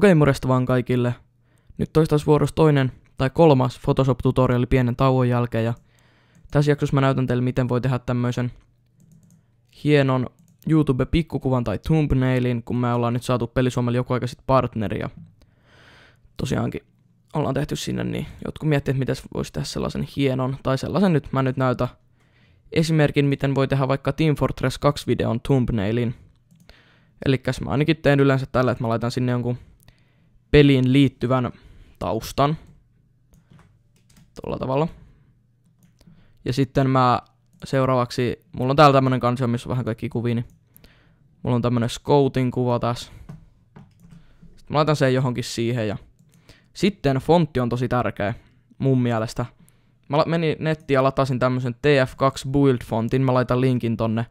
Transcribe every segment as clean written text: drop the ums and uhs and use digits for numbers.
Okei, morjesta vaan kaikille. Nyt toistais vuorossa toinen tai kolmas Photoshop-tutoriali pienen tauon jälkeen ja tässä jaksossa mä näytän teille miten voi tehdä tämmöisen hienon YouTube-pikkukuvan tai thumbnailin, kun me ollaan nyt saatu Pelisuomelle joku aika sitten partneria. Tosiaankin ollaan tehty sinne, niin jotkut miettii, että miten voisi tehdä sellaisen hienon tai sellaisen nyt. Mä nyt näytän esimerkin, miten voi tehdä vaikka Team Fortress 2 videon thumbnailin. Elikkäs mä ainakin teen yleensä tällä, että mä laitan sinne jonkun peliin liittyvän taustan. Tuolla tavalla. Ja sitten mä seuraavaksi, mulla on täällä tämmönen kansio, missä on vähän kaikki kuvia, niin mulla on tämmönen scoutin kuva tässä. Sitten mä laitan sen johonkin siihen ja sitten fontti on tosi tärkeä mun mielestä. Mä menin nettiin ja latasin tämmösen TF2 build fontin, mä laitan linkin tonne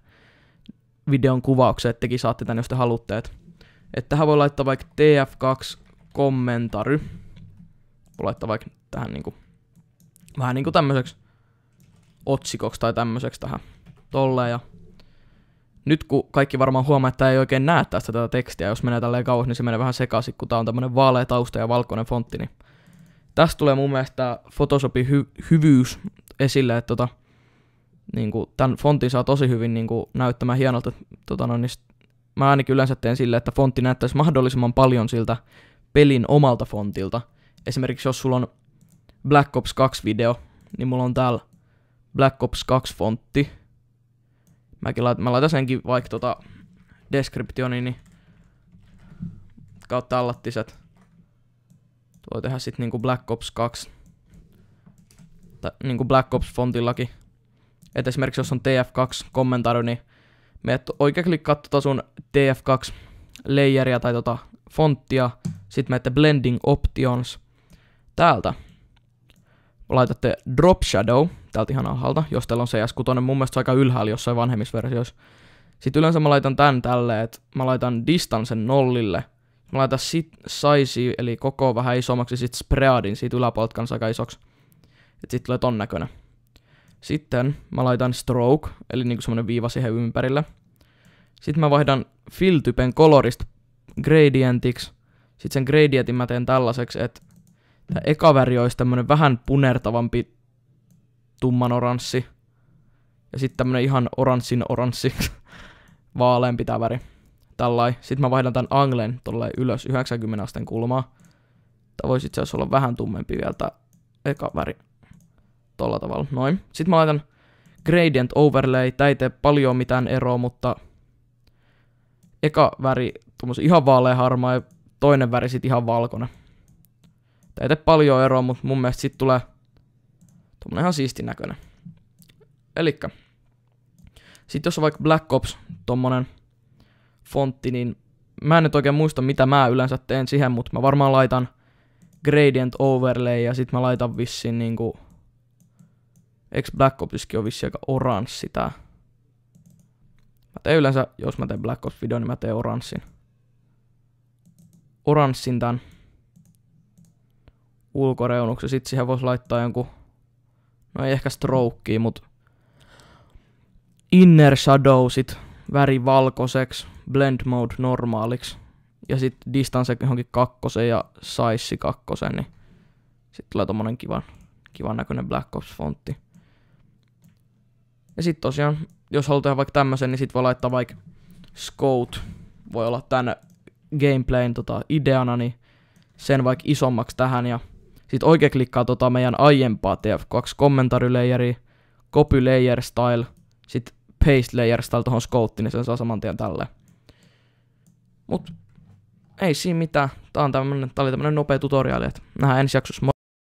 videon kuvaukseen, että tekin saatte tän jos te haluatte. Että tähän voi laittaa vaikka TF2 kommentary. Voi laittaa vaikka tähän niinku vähän niinku tämmöiseksi otsikoksi tai tämmöiseksi tähän tolleen. Ja nyt kun kaikki varmaan huomaa, että ei oikein näe tästä tätä tekstiä, jos menee tälleen kauas, niin se menee vähän sekaisin, kun tää on tämmönen vaalea tausta ja valkoinen fontti. Niin tästä tulee mun mielestä Photoshopin hyvyys esille, että niinku tän fontin saa tosi hyvin niinku näyttämään hienolta. Niin mä ainakin yleensä teen silleen, että fontti näyttäisi mahdollisimman paljon siltä pelin omalta fontilta. Esimerkiksi jos sulla on Black Ops 2 video, niin mulla on täällä Black Ops 2 fontti. Mä laitan senkin vaikka descriptioniin, niin kautta allattiset. Voi tehdä sit niinku Black Ops 2. Tai niinku Black Ops fontillakin. Et esimerkiksi jos on TF2 kommentaari, niin meet oikein klikkaa sun TF2 layeria tai fonttia. Sitten menette Blending Options. Täältä laitatte Drop Shadow, täältä ihan alhaalta, jos teillä on CS6, mun mielestä se on aika ylhäällä jossain vanhemmissa versioissa. Sitten yleensä mä laitan tän tälleen, että mä laitan distancen nollille. Mä laitan size, eli koko vähän isommaksi, sit spreadin siitä yläpuolelta kanssa aika isoksi. Et sit tulee ton näköinen. Sitten mä laitan stroke, eli niinku semmonen viiva siihen ympärille. Sitten mä vaihdan fill-typen colorista gradientiksi. Sitten sen gradientin mä teen tällaiseksi, että tää eka väri olisi tämmönen vähän punertavampi tumman oranssi. Ja sitten tämmönen ihan oranssi, vaaleampi tää väri. Tällai. Sitten mä vaihdan tän anglen tolleen ylös 90 asteen kulmaa. Tää voisi itse asiassa olla vähän tummempi vielä tää eka väri. Tolla tavalla. Noin. Sitten mä laitan gradient overlay. Tää ei tee paljon mitään eroa, mutta eka väri tommosen ihan vaaleaharmaa ja toinen väri sit ihan valkoinen. Tää ei tee paljon eroa, mutta mun mielestä sit tulee tommonen ihan siistin näköinen. Elikkä sit jos on vaikka Black Ops tommonen fontti, niin mä en nyt oikein muista mitä mä yleensä teen siihen, mutta mä varmaan laitan gradient overlay ja sit mä laitan vissiin niinku eiks Black Opsiskin on vissiin aika oranssi tää. Mä teen yleensä, jos mä teen Black Ops video, niin mä teen oranssin tän ulkoreunuksen. Sit siihen vois laittaa jonkun, no ei ehkä strokea, mut inner shadow sit väri valkoiseksi, blend mode normaaliksi. Ja sit distance johonkin 2 ja size 2, niin sit tulee tommonen kivan näköinen Black Ops fontti. Ja sit tosiaan, jos haluaa tehdä vaikka tämmösen, niin sit voi laittaa vaikka Scout. Voi olla tän gameplayn ideana, niin sen vaikka isommaksi tähän. Ja sit oikein klikkaa meidän aiempaa TF2 commentary layeria, copy layer style, sit paste layer style tohon Scouttiin, niin sen saa saman tien tälleen. Mut ei siinä mitään. Tää oli tämmönen nopea tutoriaali, että nähdään ensi jaksossa.